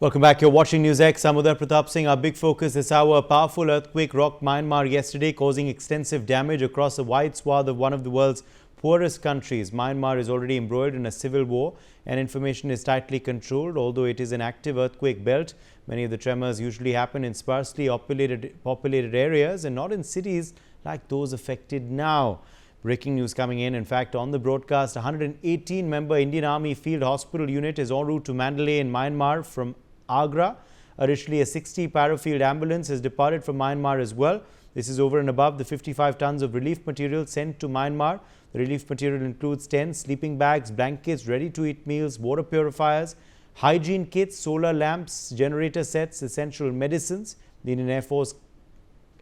Welcome back. You're watching NewsX. I'm Uday Pratap Singh. Our big focus this hour: a powerful earthquake rocked Myanmar yesterday, causing extensive damage across a wide swath of one of the world's poorest countries. Myanmar is already embroiled in a civil war and information is tightly controlled. Although it is an active earthquake belt, many of the tremors usually happen in sparsely populated areas and not in cities like those affected now. Breaking news coming in fact, on the broadcast: 118-member Indian Army Field Hospital unit is en route to Mandalay in Myanmar from Agra. Additionally, a 60 parafield ambulance has departed from Myanmar as well. This is over and above the 55 tons of relief material sent to Myanmar. The relief material includes tents, sleeping bags, blankets, ready-to-eat meals, water purifiers, hygiene kits, solar lamps, generator sets, essential medicines. The Indian Air Force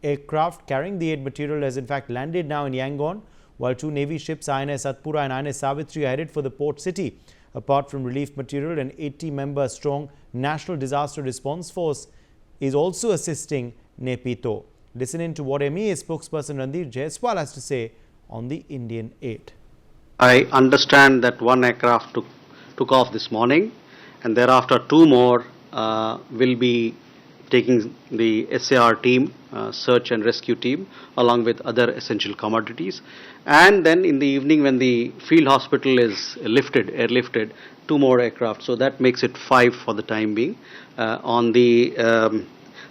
aircraft carrying the aid material has in fact landed now in Yangon, while two Navy ships, INS Satpura and INS Savitri, are headed for the port city. Apart from relief material, an 80-member strong National Disaster Response Force is also assisting Naypyidaw. Listen in to what MEA spokesperson Randir Jaiswal has to say on the Indian aid. I understand that one aircraft took off this morning, and thereafter two more will be taking the SAR team, search and rescue team, along with other essential commodities. And then in the evening, when the field hospital is airlifted, two more aircraft. So that makes it 5 for the time being. On the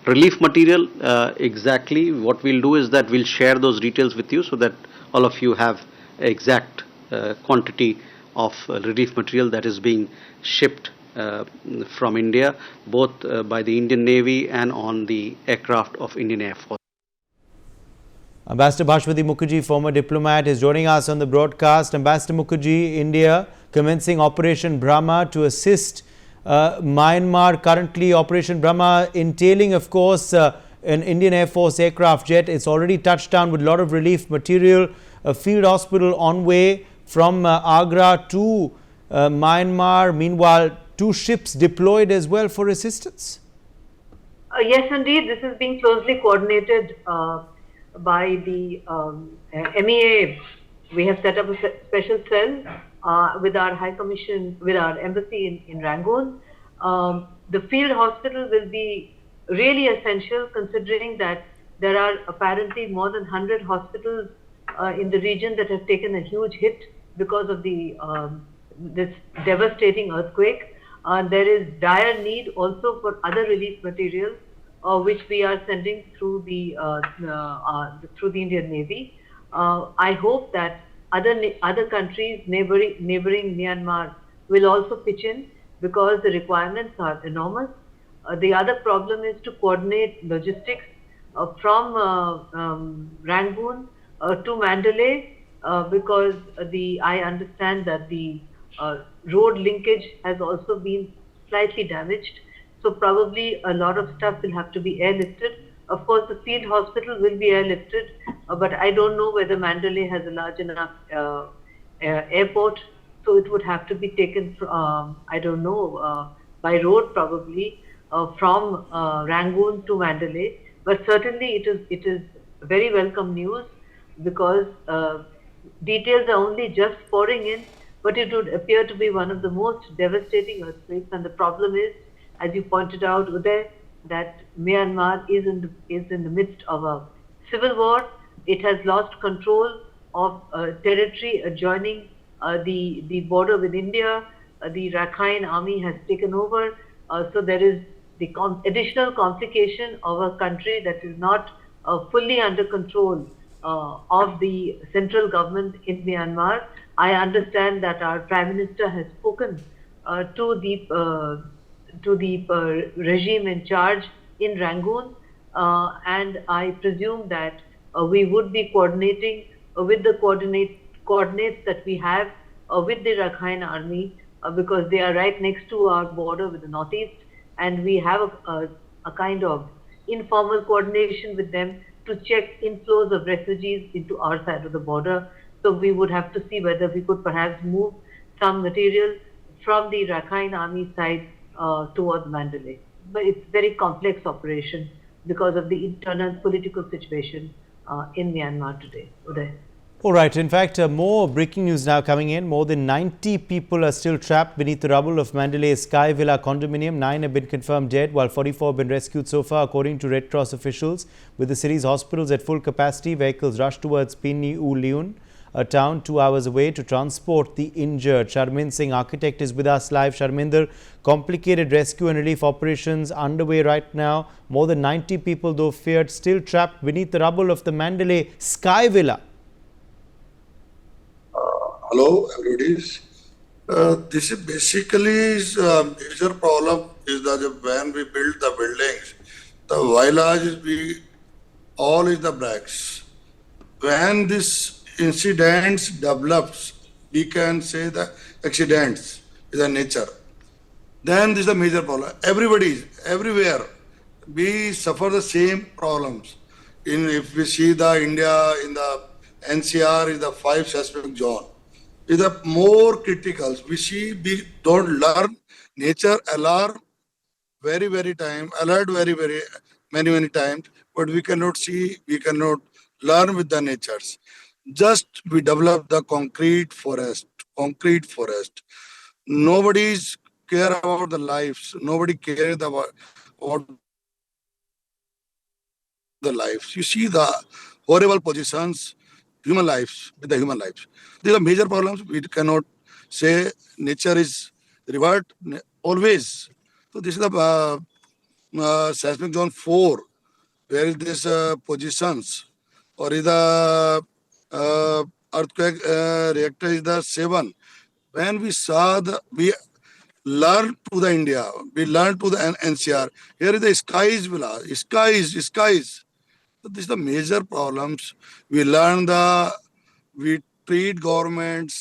relief material, exactly what we'll do is that we'll share those details with you so that all of you have exact quantity of relief material that is being shipped from India, both by the Indian Navy and on the aircraft of Indian Air Force. Ambassador Bhashwati Mukherjee, former diplomat, is joining us on the broadcast. Ambassador Mukherjee, India commencing Operation Brahma to assist Myanmar. Currently, Operation Brahma entailing, of course, an Indian Air Force aircraft jet. It's already touched down with a lot of relief material. A field hospital on way from Agra to Myanmar. Meanwhile, two ships deployed as well for assistance. Yes, indeed. This is being closely coordinated by the MEA. We have set up a special cell with our High Commission, with our embassy in Rangoon. The field hospital will be really essential, considering that there are apparently more than 100 hospitals in the region that have taken a huge hit because of the this devastating earthquake. There is dire need also for other relief materials, which we are sending through the Indian Navy. I hope that other countries neighboring Myanmar will also pitch in, because the requirements are enormous. The other problem is to coordinate logistics from Rangoon to Mandalay, because I understand that the road linkage has also been slightly damaged. So probably a lot of stuff will have to be airlifted. Of course, the field hospital will be airlifted, but I don't know whether Mandalay has a large enough airport. So it would have to be taken from, I don't know, by road probably, from Rangoon to Mandalay. But certainly it is very welcome news, because details are only just pouring in, but it would appear to be one of the most devastating earthquakes. And the problem is, as you pointed out, Uday, that Myanmar is in the midst of a civil war. It has lost control of territory adjoining the border with India. The Rakhine army has taken over. So there is the additional complication of a country that is not fully under control of the central government in Myanmar. I understand that our Prime Minister has spoken to the regime in charge in Rangoon, and I presume that we would be coordinating with the coordinates that we have with the Rakhine army, because they are right next to our border with the northeast, and we have a kind of informal coordination with them to check inflows of refugees into our side of the border. So we would have to see whether we could perhaps move some material from the Rakhine army side towards Mandalay. But it's a very complex operation because of the internal political situation in Myanmar today. Uday. All right. In fact, more breaking news now coming in. More than 90 people are still trapped beneath the rubble of Mandalay's Sky Villa condominium. 9 have been confirmed dead, while 44 have been rescued so far, according to Red Cross officials. With the city's hospitals at full capacity, vehicles rushed towards Pini U Leun, a town 2 hours away, to transport the injured. Sharmin Singh, architect, is with us live. Sharminder, complicated rescue and relief operations underway right now. More than 90 people, though feared, still trapped beneath the rubble of the Mandalay Sky Villa. Hello, everybody. This is basically major problem is that when we build the buildings, the villas is all is the bricks. When this incidents develops, we can say the accidents is the nature. Then this is the major problem. Everybody, everywhere, we suffer the same problems. If we see the India in the NCR is the 5 seismic zone. Is the more critical. We don't learn nature alarm very time, alert very many times, but we cannot learn with the natures. Just we develop the concrete forest. Nobody's care about the lives. Nobody cares about the lives. You see the horrible positions, human lives with the human lives. These are major problems. We cannot say nature is revert always. So this is the seismic zone 4, where is this positions, or is the earthquake reactor is the 7. When we saw we learned to the India, we learned to the NCR. Here is the skies villa, skies. So this is the major problems. We learn we treat government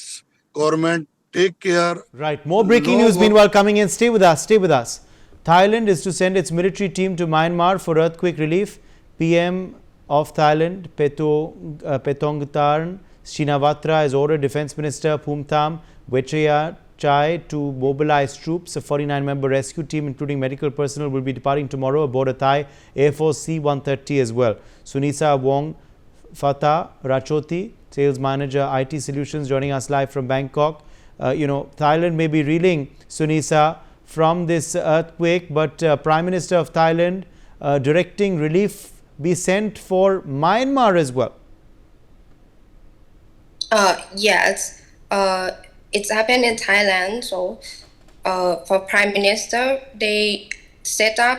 take care. Right. More breaking news meanwhile coming in. Stay with us. Thailand is to send its military team to Myanmar for earthquake relief. PM of Thailand, Petongtarn Shinawatra, has ordered Defence Minister Phumtham Wechayachai to mobilize troops. A 49-member rescue team, including medical personnel, will be departing tomorrow aboard a Thai Air Force C-130 as well. Sunisa Wong Fatah Rachoti, sales manager, IT Solutions, joining us live from Bangkok. Thailand may be reeling, Sunisa, from this earthquake, but Prime Minister of Thailand directing relief be sent for Myanmar as well. Yes, it's happened in Thailand. So for Prime Minister, they set up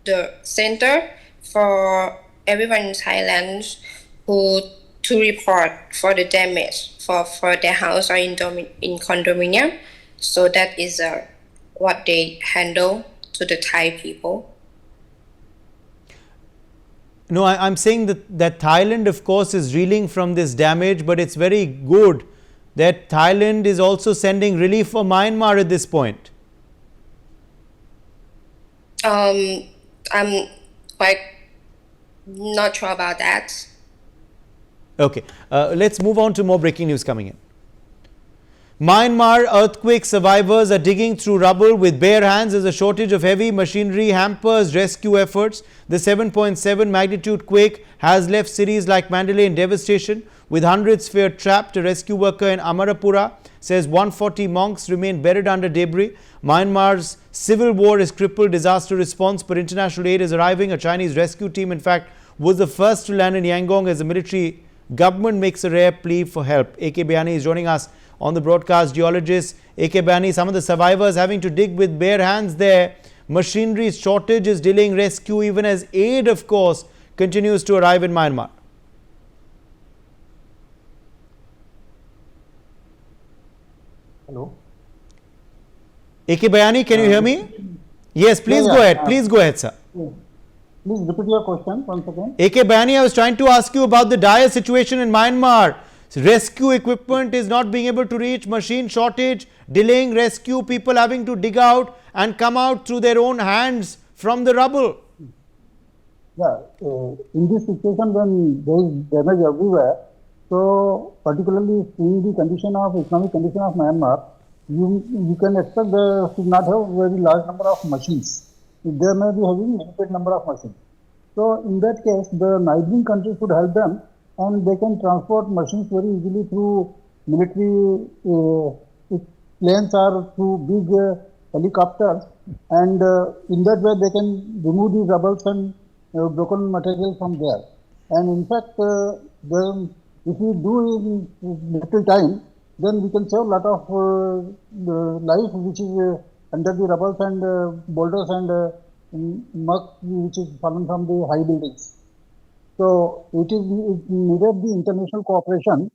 the center for everyone in Thailand to report for the damage for their house or in condominium. So that is what they handle to the Thai people. No, I'm saying that Thailand, of course, is reeling from this damage, but it's very good that Thailand is also sending relief for Myanmar at this point. I'm quite not sure about that. Okay, let's move on to more breaking news coming in. Myanmar earthquake survivors are digging through rubble with bare hands as a shortage of heavy machinery hampers rescue efforts. The 7.7 magnitude quake has left cities like Mandalay in devastation, with hundreds feared trapped. A rescue worker in Amarapura says 140 monks remain buried under debris. Myanmar's civil war has crippled disaster response, but international aid is arriving. A Chinese rescue team, in fact, was the first to land in Yangon as the military government makes a rare plea for help. A.K. Bayani is joining us on the broadcast. Geologist A.K. Bayani, some of the survivors having to dig with bare hands there. Machinery shortage is delaying rescue, even as aid, of course, continues to arrive in Myanmar. Hello. A.K. Bayani, can you hear me? Yes, please go ahead. Please go ahead, sir. Please repeat your question once again. A.K. Bayani, I was trying to ask you about the dire situation in Myanmar. Rescue equipment is not being able to reach, machine shortage, delaying rescue, people having to dig out and come out through their own hands from the rubble. Yeah, in this situation when there is damage everywhere, so particularly in the economic condition of Myanmar, you can expect they should not have very large number of machines. They may be having limited number of machines. So in that case, the neighboring countries should help them and they can transport machines very easily through military planes or through big helicopters, and in that way they can remove the rubbles and broken material from there. And in fact, if we do in little time, then we can save a lot of life which is under the rubbles and boulders and muck which is fallen from the high buildings. So it needed the international cooperation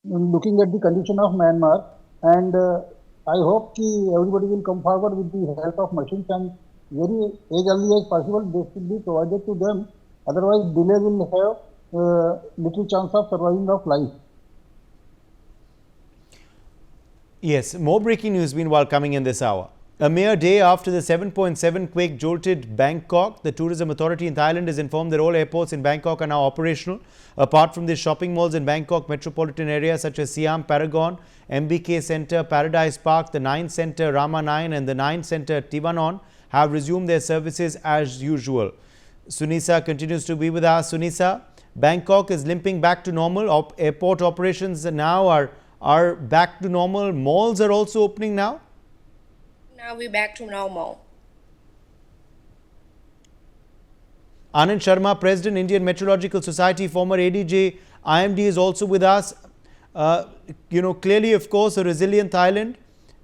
looking at the condition of Myanmar, and I hope everybody will come forward with the help of machines, and very as early as possible they should be provided to them. Otherwise, delay will have little chance of surviving of life. Yes, more breaking news meanwhile coming in this hour. A mere day after the 7.7 quake jolted Bangkok, the tourism authority in Thailand has informed that all airports in Bangkok are now operational. Apart from the shopping malls in Bangkok metropolitan area such as Siam Paragon, MBK Centre, Paradise Park, the 9 Centre Rama 9 and the 9 Centre Tivanon have resumed their services as usual. Sunisa continues to be with us. Sunisa, Bangkok is limping back to normal. Airport operations now are back to normal. Malls are also opening now. Now we're back to normal. Anand Sharma, President, Indian Meteorological Society, former ADJ, IMD is also with us. Clearly, of course, a resilient Thailand,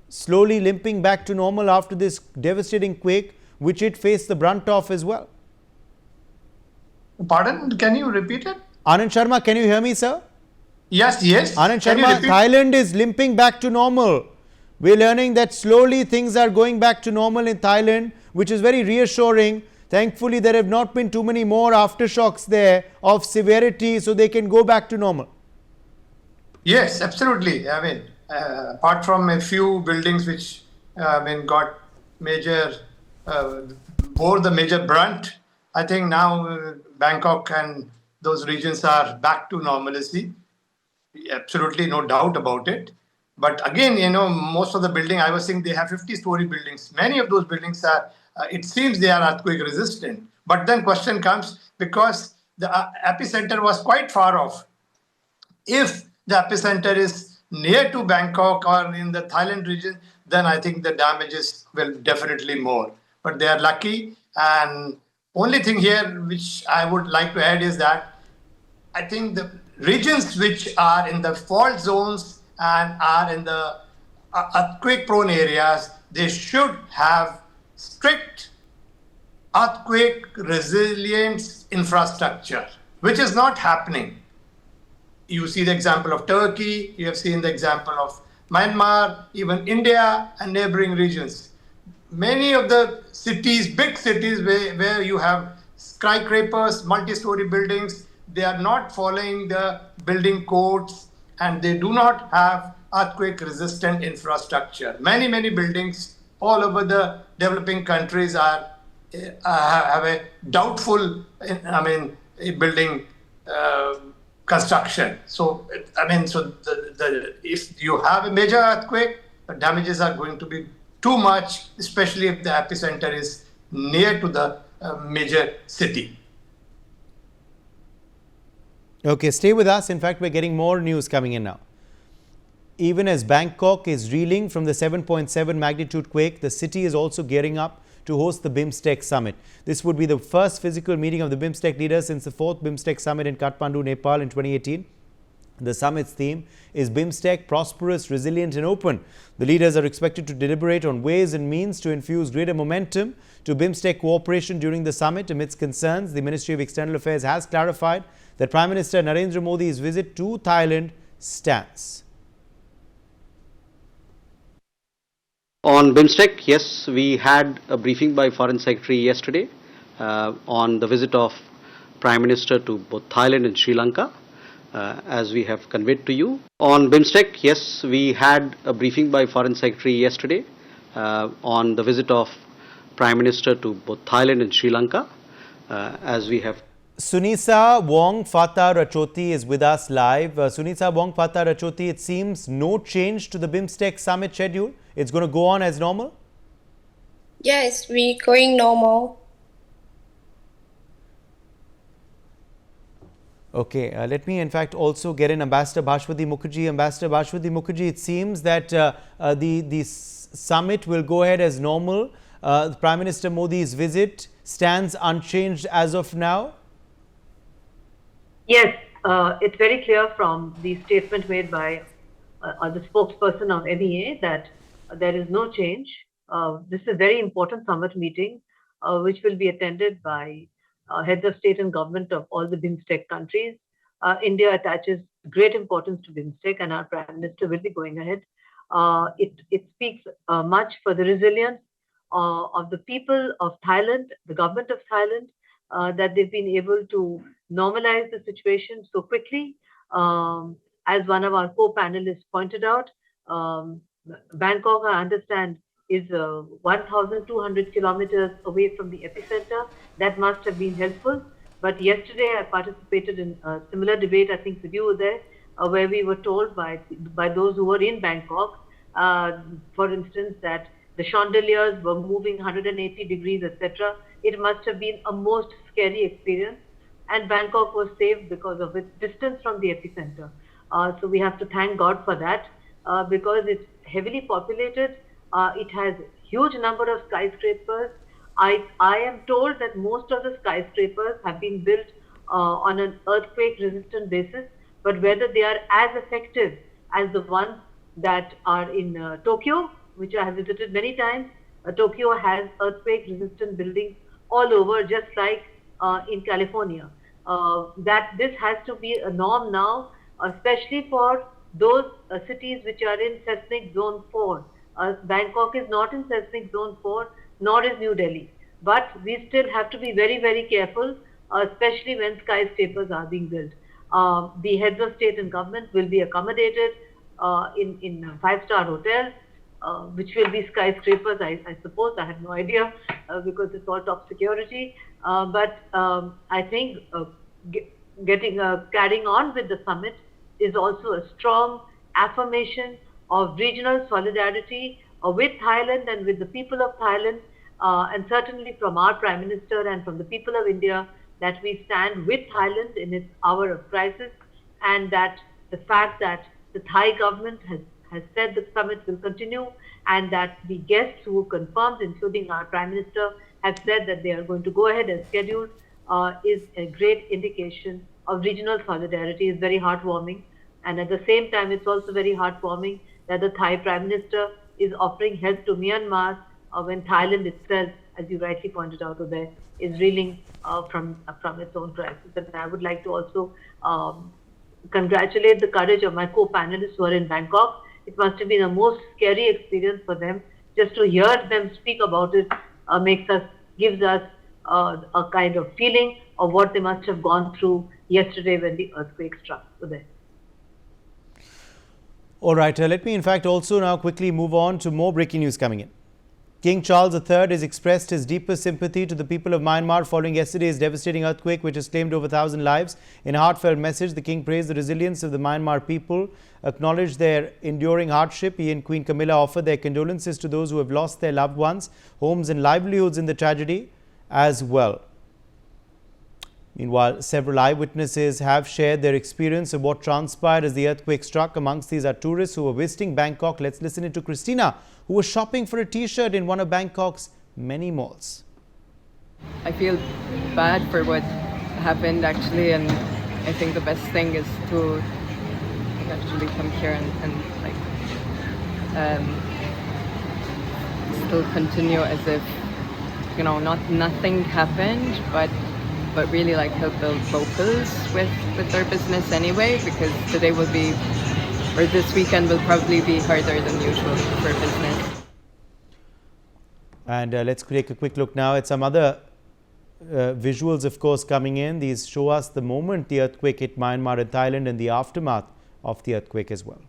slowly limping back to normal after this devastating quake, which it faced the brunt of as well. Pardon? Can you repeat it? Anand Sharma, can you hear me, sir? Yes. Anand Sharma, Thailand is limping back to normal. We're learning that slowly things are going back to normal in Thailand, which is very reassuring. Thankfully, there have not been too many more aftershocks there of severity, so they can go back to normal. Yes, absolutely. I mean, apart from a few buildings which got major, bore the major brunt, I think now Bangkok and those regions are back to normalcy. Absolutely no doubt about it. But again, most of the building, I was saying they have 50-story buildings. Many of those buildings are, it seems they are earthquake resistant. But then question comes, because the epicenter was quite far off. If the epicenter is near to Bangkok or in the Thailand region, then I think the damages will definitely more. But they are lucky. And only thing here which I would like to add is that I think the regions which are in the fault zones and are in the earthquake-prone areas, they should have strict earthquake resilience infrastructure, which is not happening. You see the example of Turkey, you have seen the example of Myanmar, even India and neighboring regions. Many of the cities, big cities where you have skyscrapers, multi-story buildings, they are not following the building codes, and they do not have earthquake-resistant infrastructure. Many buildings all over the developing countries have a doubtful, building construction. So, if you have a major earthquake, the damages are going to be too much, especially if the epicenter is near to the major city. Okay, stay with us. In fact, we're getting more news coming in now. Even as Bangkok is reeling from the 7.7 magnitude quake, the city is also gearing up to host the BIMSTEC summit. This would be the first physical meeting of the BIMSTEC leaders since the 4th BIMSTEC summit in Kathmandu, Nepal in 2018. The summit's theme is BIMSTEC, prosperous, resilient and open. The leaders are expected to deliberate on ways and means to infuse greater momentum to BIMSTEC cooperation during the summit. Amidst concerns, the Ministry of External Affairs has clarified that Prime Minister Narendra Modi's visit to Thailand stands. On BIMSTEC, yes, we had a briefing by Foreign Secretary yesterday on the visit of Prime Minister to both Thailand and Sri Lanka, as we have conveyed to you. On BIMSTEC, yes, we had a briefing by Foreign Secretary yesterday on the visit of Prime Minister to both Thailand and Sri Lanka, as we have. Sunisa Wong Fata Rachoti is with us live. Sunisa Wong Fata Rachoti, it seems no change to the BIMSTEC summit schedule. It's going to go on as normal? Yes, we're going normal. Okay, let me in fact also get in Ambassador Bhashwati Mukherjee. Ambassador Bhashwati Mukherjee, it seems that the summit will go ahead as normal. Prime Minister Modi's visit stands unchanged as of now. Yes, it's very clear from the statement made by the spokesperson of MEA that there is no change. This is a very important summit meeting, which will be attended by heads of state and government of all the BIMSTEC countries. India attaches great importance to BIMSTEC, and our Prime Minister will be going ahead. It speaks much for the resilience of the people of Thailand, the government of Thailand, that they've been able to normalize the situation so quickly. As one of our co-panelists pointed out, Bangkok, I understand, is 1,200 kilometers away from the epicenter. That must have been helpful. But yesterday I participated in a similar debate, I think with you were there, where we were told by those who were in Bangkok, for instance, that the chandeliers were moving 180 degrees, etc. It must have been a most scary experience. And Bangkok was saved because of its distance from the epicenter. So we have to thank God for that, because it's heavily populated. It has huge number of skyscrapers. I am told that most of the skyscrapers have been built on an earthquake-resistant basis, but whether they are as effective as the ones that are in Tokyo, which I have visited many times. Tokyo has earthquake-resistant buildings all over, just like in California. That this has to be a norm now, especially for those cities which are in Seismic Zone 4. Bangkok is not in Seismic Zone 4, nor is New Delhi. But we still have to be very, very careful, especially when skyscrapers are being built. The heads of state and government will be accommodated in five-star hotels, which will be skyscrapers, I suppose. I have no idea because it's all top security. But I think carrying on with the summit is also a strong affirmation of regional solidarity with Thailand and with the people of Thailand, and certainly from our Prime Minister and from the people of India, that we stand with Thailand in its hour of crisis, and that the fact that the Thai government has said the summit will continue, and that the guests who confirmed, including our Prime Minister, have said that they are going to go ahead as scheduled, is a great indication of regional solidarity. Is very heartwarming. And at the same time, it's also very heartwarming that the Thai Prime Minister is offering help to Myanmar when Thailand itself, as you rightly pointed out there, is reeling from its own crisis. And I would like to also congratulate the courage of my co-panelists who are in Bangkok. It must have been a most scary experience for them. Just to hear them speak about it gives us a kind of feeling of what they must have gone through yesterday when the earthquake struck there. All right, let me in fact also now quickly move on to more breaking news coming in. King Charles III has expressed his deepest sympathy to the people of Myanmar following yesterday's devastating earthquake, which has claimed over 1,000 lives. In a heartfelt message, the King praised the resilience of the Myanmar people, acknowledged their enduring hardship. He and Queen Camilla offered their condolences to those who have lost their loved ones, homes and livelihoods in the tragedy as well. Meanwhile, several eyewitnesses have shared their experience of what transpired as the earthquake struck. Amongst these are tourists who were visiting Bangkok. Let's listen in to Christina, who was shopping for a t-shirt in one of Bangkok's many malls. I feel bad for what happened actually, and I think the best thing is to actually come here and still continue as if, you know, nothing happened, but really help the locals with their business anyway, because today will be, or this weekend will probably be harder than usual for business. And let's take a quick look now at some other visuals, of course, coming in. These show us the moment the earthquake hit Myanmar and Thailand and the aftermath of the earthquake as well.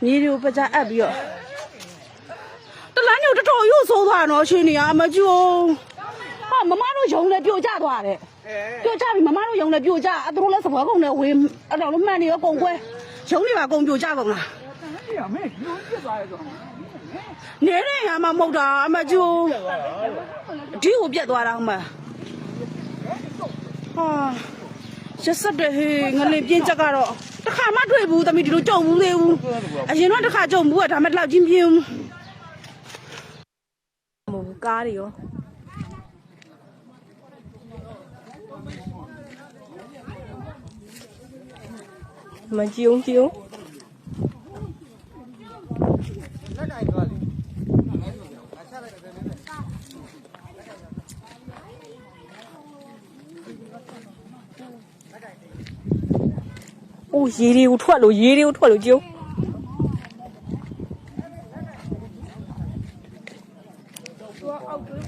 မြေတွေကိုပကြအပ်ပြီးတော့တလန်းညိုတော်တော်ရုပ်ဆိုးသွားတော့ရှင်နေရအမကျိုးဟာမမတို့ယုံလဲပြိုကျသွားတယ်ပြိုကျပြီမမတို့ယုံလဲပြိုကျအတို့လဲစပွဲကုန်လဲဝေးအဲ့တော့မှန်နေရောကုန်ခွဲယုံနေပါကုန်ပြိုကျကုန်လားနေတဲ့ရမှာမဟုတ်တာအမကျိုးဒီကိုပြတ်သွားတာအမဟာရစတဲ့ဟေးငလင်ပြင်းချက်ကတော့တစ်ခါမှတွေ့ဘူးသမီးဒီလိုကြုံဘူးသေးဘူးအရင်တော့တစ်ခါကြုံဘူးကဒါမှတော့ချင်းပြင်းဘူးကားတွေရောမကြည့်ကြည့်အိုးရေတွေကိုထွက်လို့ကြည့်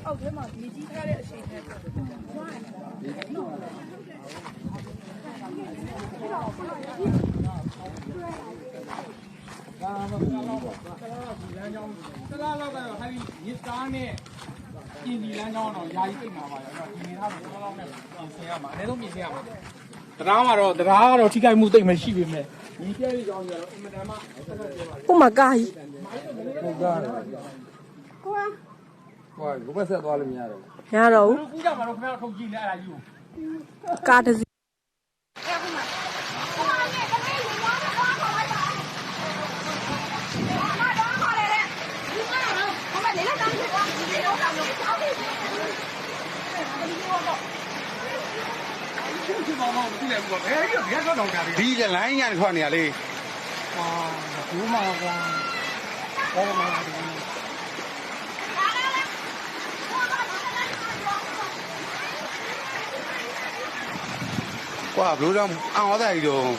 အောက်ထဲမှာမြေကြီးထားတဲ့အချိန်နဲ့တရားကတော့ထိခိုက်မှုသိမ့်မရှိပေမဲ့ဒီပြည့်ရအောင်ရတော့အင်မတန်မှOh my god ဟုတ်ကားဟိုဘက်ဆက်သွားလို့မရတော့ရတော့ဘူးကူးကြမှာတော့ခင်ဗျားတို့ထုတ်ကြည့်နေအဲ့ဒါကြီးကိုကားတစ်စီးဒီလိုင်းညာထွက်နေရလေဟာဘူးမှာကွာဘောမှာကွာဘလို့တော့အောင်ရတဲ့ကြီးတော့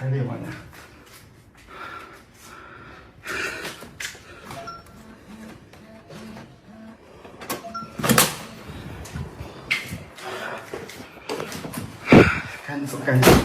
开这玩意儿。赶紧走，赶紧走。